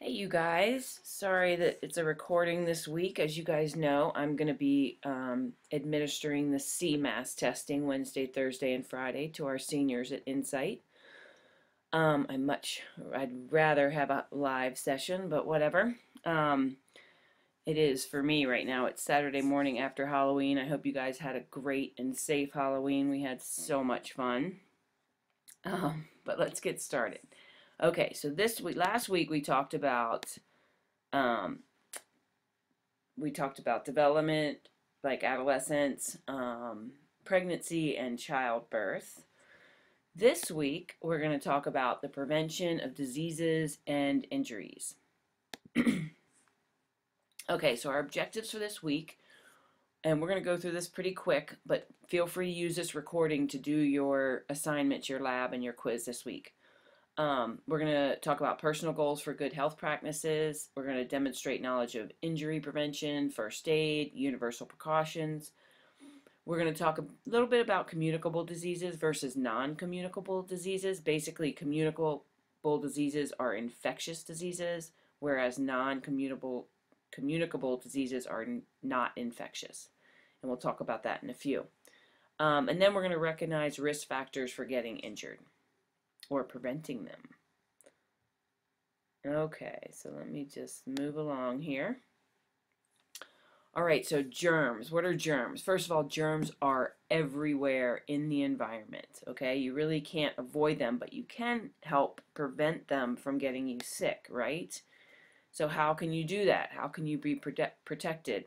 Hey, you guys. Sorry that it's a recording this week. As you guys know, I'm going to be administering the CMAS testing Wednesday, Thursday, and Friday to our seniors at Insight. I'd rather have a live session, but whatever. Um, it is for me right now. It's Saturday morning after Halloween. I hope you guys had a great and safe Halloween. We had so much fun. But let's get started. Okay, so last week um, we talked about development, like adolescence, pregnancy, and childbirth. This week, we're going to talk about the prevention of diseases and injuries. Okay, so our objectives for this week, and we're going to go through this pretty quick, but feel free to use this recording to do your assignments, your lab, and your quiz this week. We're going to talk about personal goals for good health practices. We're going to demonstrate knowledge of injury prevention, first aid, universal precautions. We're going to talk a little bit about communicable diseases versus non-communicable diseases. Basically, communicable diseases are infectious diseases, whereas non-communicable diseases are not infectious. And we'll talk about that in a few. And then we're going to recognize risk factors for getting injured or preventing them. Okay, so let me just move along here. All right, so germs. What are germs? First of all, germs are everywhere in the environment, okay? You really can't avoid them, but you can help prevent them from getting you sick, right? So how can you do that? How can you be protected?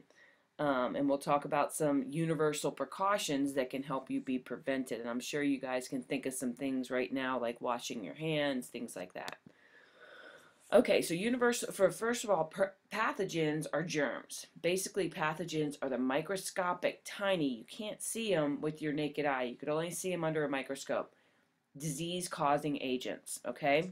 And we'll talk about some universal precautions that can help you be prevented. And I'm sure you guys can think of some things right now, like washing your hands, things like that. Okay, so first of all, pathogens are germs. Basically, pathogens are the microscopic, tiny, you can't see them with your naked eye. You could only see them under a microscope. Disease-causing agents, okay?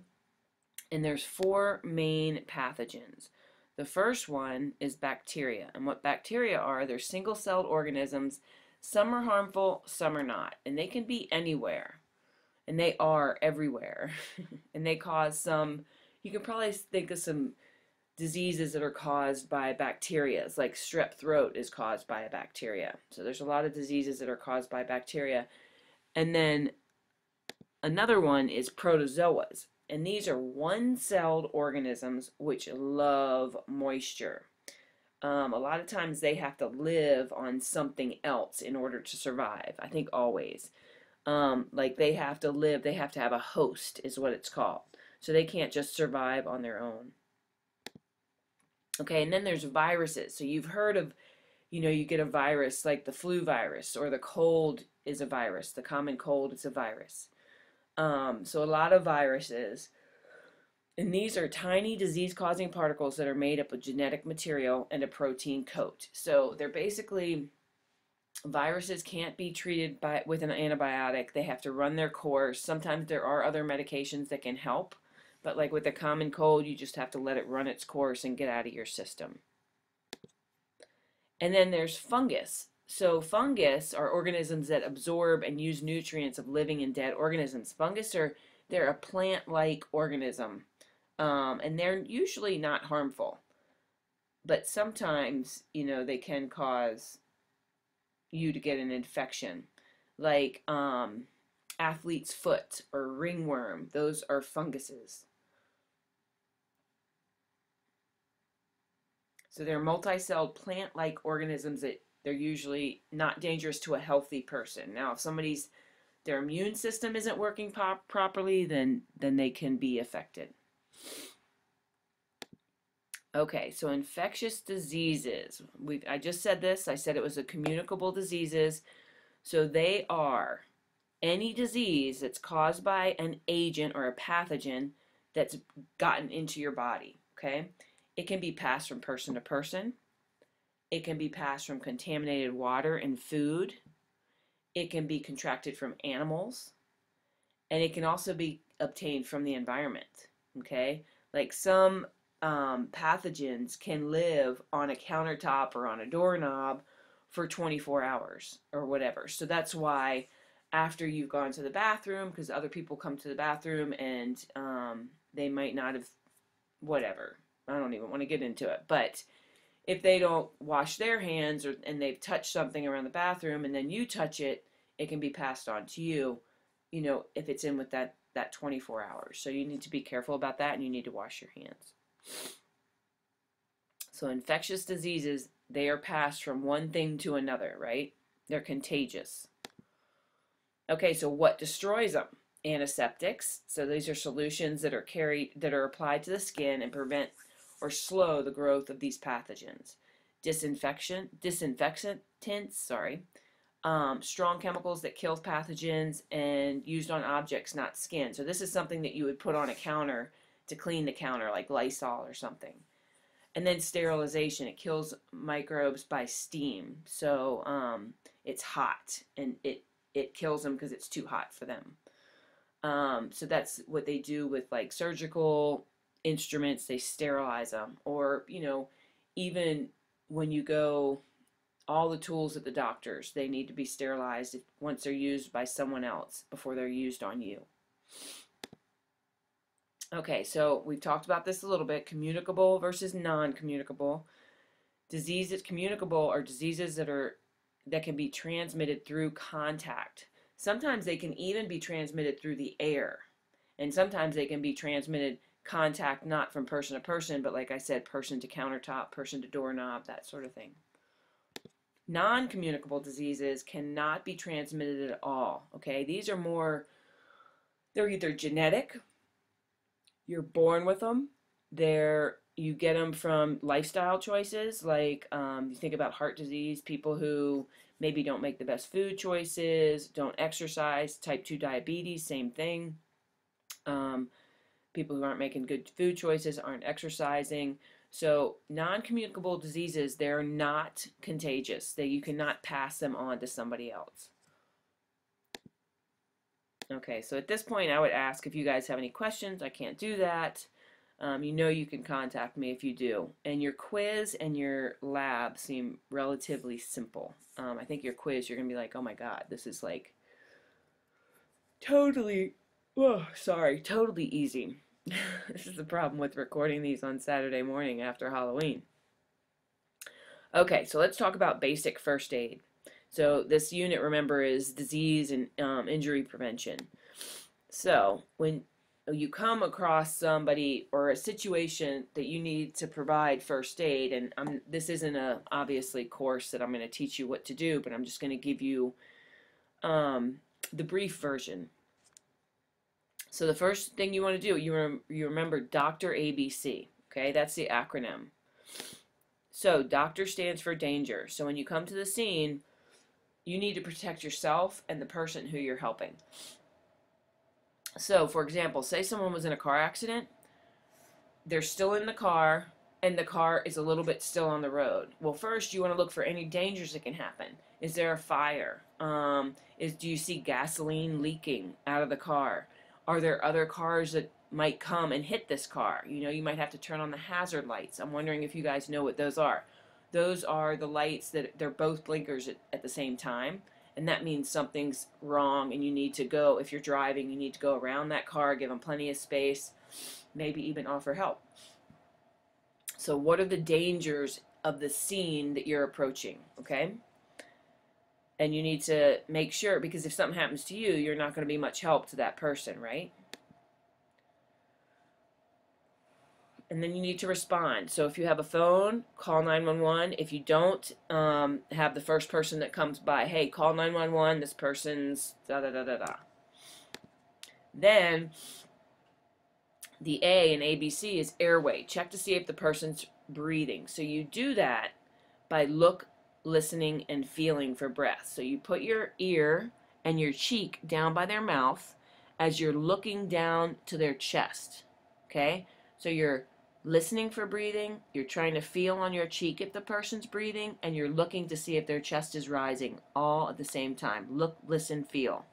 And there's four main pathogens. The first one is bacteria. And what bacteria are, they're single-celled organisms. Some are harmful, some are not. And they can be anywhere. And they are everywhere. And they cause you can probably think of some diseases that are caused by bacteria, like strep throat is caused by a bacteria. So there's a lot of diseases that are caused by bacteria. And then another one is protozoas. And these are one-celled organisms which love moisture. A lot of times they have to live on something else in order to survive. I think always. Like they have to have a host is what it's called. So they can't just survive on their own. Okay, and then there's viruses. So you've heard of, you get a virus like the flu virus, or the cold is a virus. The common cold is a virus. So a lot of viruses, and these are tiny disease-causing particles that are made up of genetic material and a protein coat. So they're basically, viruses can't be treated with an antibiotic. They have to run their course. Sometimes there are other medications that can help, but like with a common cold, you just have to let it run its course and get out of your system. And then there's fungus. So fungus are organisms that absorb and use nutrients of living and dead organisms. They're a plant-like organism, and they're usually not harmful. But sometimes, they can cause you to get an infection, like athlete's foot or ringworm. Those are funguses. So they're multi-celled plant-like organisms that they're usually not dangerous to a healthy person. Now, if their immune system isn't working properly, then they can be affected. Okay, so infectious diseases. I just said this. I said it was a communicable diseases. So they are any disease that's caused by an agent or a pathogen that's gotten into your body, okay? It can be passed from person to person. It can be passed from contaminated water and food. It can be contracted from animals. And it can also be obtained from the environment, okay? Like some pathogens can live on a countertop or on a doorknob for 24 hours or whatever. So that's why after you've gone to the bathroom, because other people come to the bathroom and they might not have, whatever, I don't even want to get into it, but if they don't wash their hands and they've touched something around the bathroom and then you touch it, it can be passed on to you, if it's in with that 24 hours. So you need to be careful about that and you need to wash your hands. So infectious diseases, they are passed from one thing to another, right? They're contagious. Okay, so what destroys them? Antiseptics. So these are solutions that are applied to the skin and prevent or slow the growth of these pathogens. Disinfectants, strong chemicals that kill pathogens and used on objects, not skin. So this is something that you would put on a counter to clean the counter, like Lysol or something. And then sterilization, it kills microbes by steam. So it's hot, and it kills them because it's too hot for them. So that's what they do with like surgical instruments. They sterilize them, or even when you go, all the tools at the doctor's, they need to be sterilized once they're used by someone else before they're used on you. Okay, so we've talked about this a little bit, communicable versus non-communicable. Diseases communicable are diseases that can be transmitted through contact. Sometimes they can even be transmitted through the air. And sometimes they can be transmitted contact, not from person to person, but like I said, person to countertop, person to doorknob, that sort of thing. Non-communicable diseases cannot be transmitted at all, okay? These are they're either genetic, you're born with them, you get them from lifestyle choices, like you think about heart disease, people who maybe don't make the best food choices, don't exercise, type 2 diabetes, same thing. People who aren't making good food choices, aren't exercising. So non-communicable diseases, they're not contagious. You cannot pass them on to somebody else. Okay, so at this point I would ask if you guys have any questions. I can't do that. You can contact me if you do. And your quiz and your lab seem relatively simple. I think your quiz, you're going to be like, oh my God, this is like totally easy. This is the problem with recording these on Saturday morning after Halloween. Okay, so let's talk about basic first aid. So this unit, remember, is disease and injury prevention. So when you come across somebody or a situation that you need to provide first aid, and this isn't a obviously course that I'm going to teach you what to do, but I'm just going to give you the brief version. So the first thing you want to do, you remember Dr. ABC, okay? That's the acronym. So doctor stands for danger. So when you come to the scene, you need to protect yourself and the person who you're helping. So for example, say someone was in a car accident, they're still in the car, and the car is a little bit still on the road. Well, first you want to look for any dangers that can happen. Is there a fire? Do you see gasoline leaking out of the car? Are there other cars that might come and hit this car? You might have to turn on the hazard lights. I'm wondering if you guys know what those are. Those are the lights that they're both blinkers at the same time. And that means something's wrong and you need to go, if you're driving, you need to go around that car, give them plenty of space, maybe even offer help. So what are the dangers of the scene that you're approaching, okay? And you need to make sure, because if something happens to you, you're not going to be much help to that person, right? And then you need to respond. So if you have a phone, call 911. If you don't, have the first person that comes by, hey, call 911, this person's da-da-da-da-da. Then the A in ABC is airway. Check to see if the person's breathing. So you do that by listening, and feeling for breath. So you put your ear and your cheek down by their mouth as you're looking down to their chest, okay? So you're listening for breathing, you're trying to feel on your cheek if the person's breathing, and you're looking to see if their chest is rising, all at the same time. Look, listen, feel.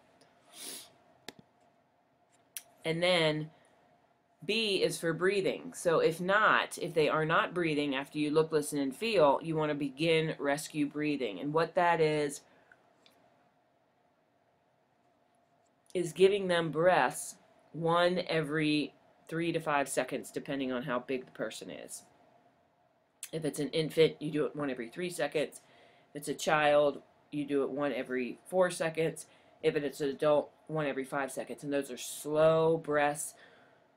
And then B is for breathing. So if they are not breathing after you look, listen, and feel, you want to begin rescue breathing. And what that is giving them breaths, one every 3 to 5 seconds, depending on how big the person is. If it's an infant, you do it 1 every 3 seconds. If it's a child, you do it 1 every 4 seconds. If it's an adult, 1 every 5 seconds. And those are slow breaths.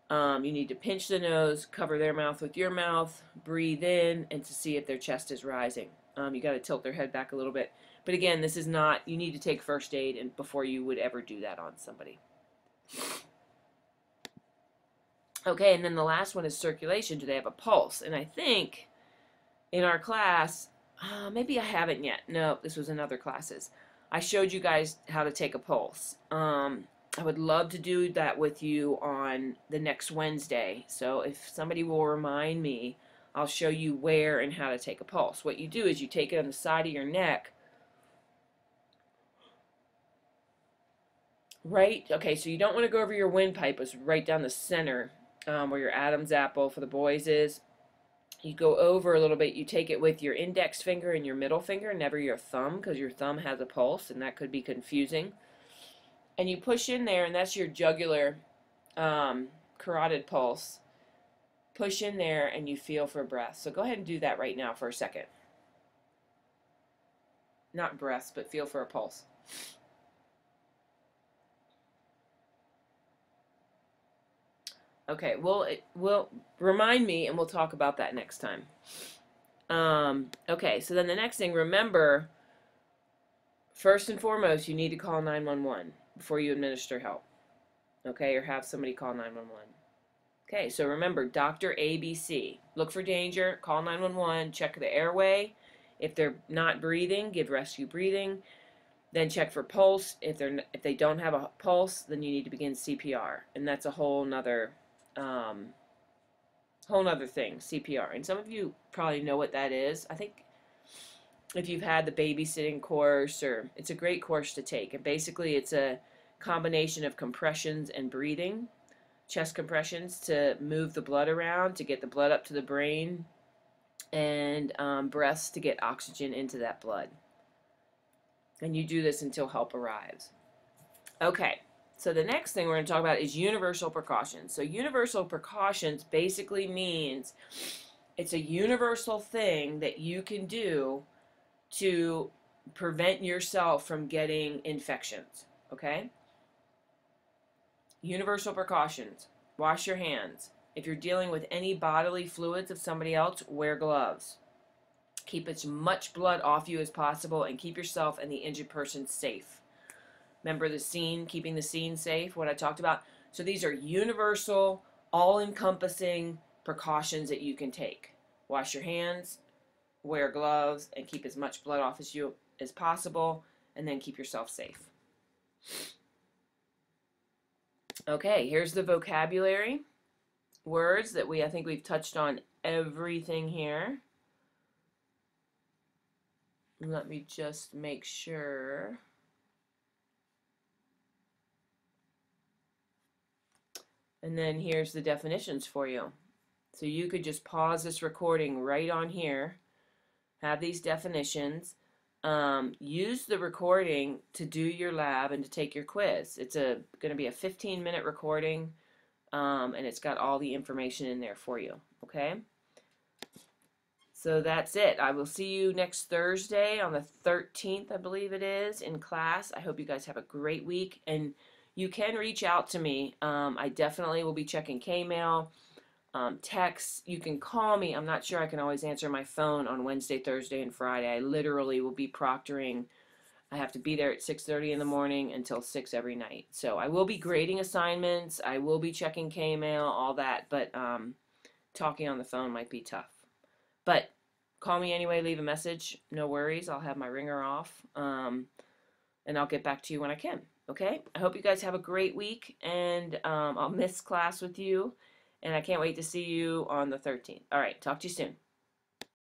You need to pinch the nose, cover their mouth with your mouth, breathe in, and to see if their chest is rising. You got to tilt their head back a little bit. But again, this is not, you need to take first aid and before you would ever do that on somebody. Okay, and then the last one is circulation. Do they have a pulse? And I think in our class, maybe I haven't yet. No, this was in other classes. I showed you guys how to take a pulse. I would love to do that with you on the next Wednesday. So if somebody will remind me, I'll show you where and how to take a pulse. What you do is you take it on the side of your neck. Right? Okay, so you don't want to go over your windpipe. It's right down the center where your Adam's apple for the boys is. You go over a little bit. You take it with your index finger and your middle finger, never your thumb, because your thumb has a pulse, and that could be confusing. And you push in there, and that's your jugular carotid pulse. Push in there, and you feel for breath. So go ahead and do that right now for a second. Not breaths, but feel for a pulse. Okay, well, remind me, and we'll talk about that next time. Okay, so then the next thing, remember, first and foremost, you need to call 911 before you administer help. Okay, or have somebody call 911. Okay, so remember, Dr. ABC. Look for danger, call 911, check the airway. If they're not breathing, give rescue breathing. Then check for pulse. If they don't have a pulse, then you need to begin CPR, and that's a whole nother thing, CPR. And some of you probably know what that is. I think if you've had the babysitting course, or it's a great course to take. And basically, it's a combination of compressions and breathing, chest compressions to move the blood around, to get the blood up to the brain, and breaths to get oxygen into that blood. And you do this until help arrives. Okay, so the next thing we're going to talk about is universal precautions. So universal precautions basically means it's a universal thing that you can do to prevent yourself from getting infections, okay? Universal precautions. Wash your hands. If you're dealing with any bodily fluids of somebody else, wear gloves. Keep as much blood off you as possible and keep yourself and the injured person safe. Remember the scene, keeping the scene safe, what I talked about? So these are universal, all-encompassing precautions that you can take. Wash your hands, wear gloves, and keep as much blood off you as possible, and then keep yourself safe. Okay, here's the vocabulary. Words that I think we've touched on everything here. Let me just make sure. And then here's the definitions for you. So you could just pause this recording right on here, have these definitions, use the recording to do your lab and to take your quiz. It's going to be a 15-minute recording, and it's got all the information in there for you, okay? So that's it. I will see you next Thursday on the 13th, I believe it is, in class. I hope you guys have a great week, and you can reach out to me. I definitely will be checking K-mail, texts. You can call me. I'm not sure I can always answer my phone on Wednesday, Thursday, and Friday. I literally will be proctoring. I have to be there at 6:30 in the morning until 6 every night. So I will be grading assignments. I will be checking K-mail, all that, but talking on the phone might be tough. But call me anyway, leave a message. No worries. I'll have my ringer off, and I'll get back to you when I can. Okay? I hope you guys have a great week, and I'll miss class with you, and I can't wait to see you on the 13th. All right. Talk to you soon.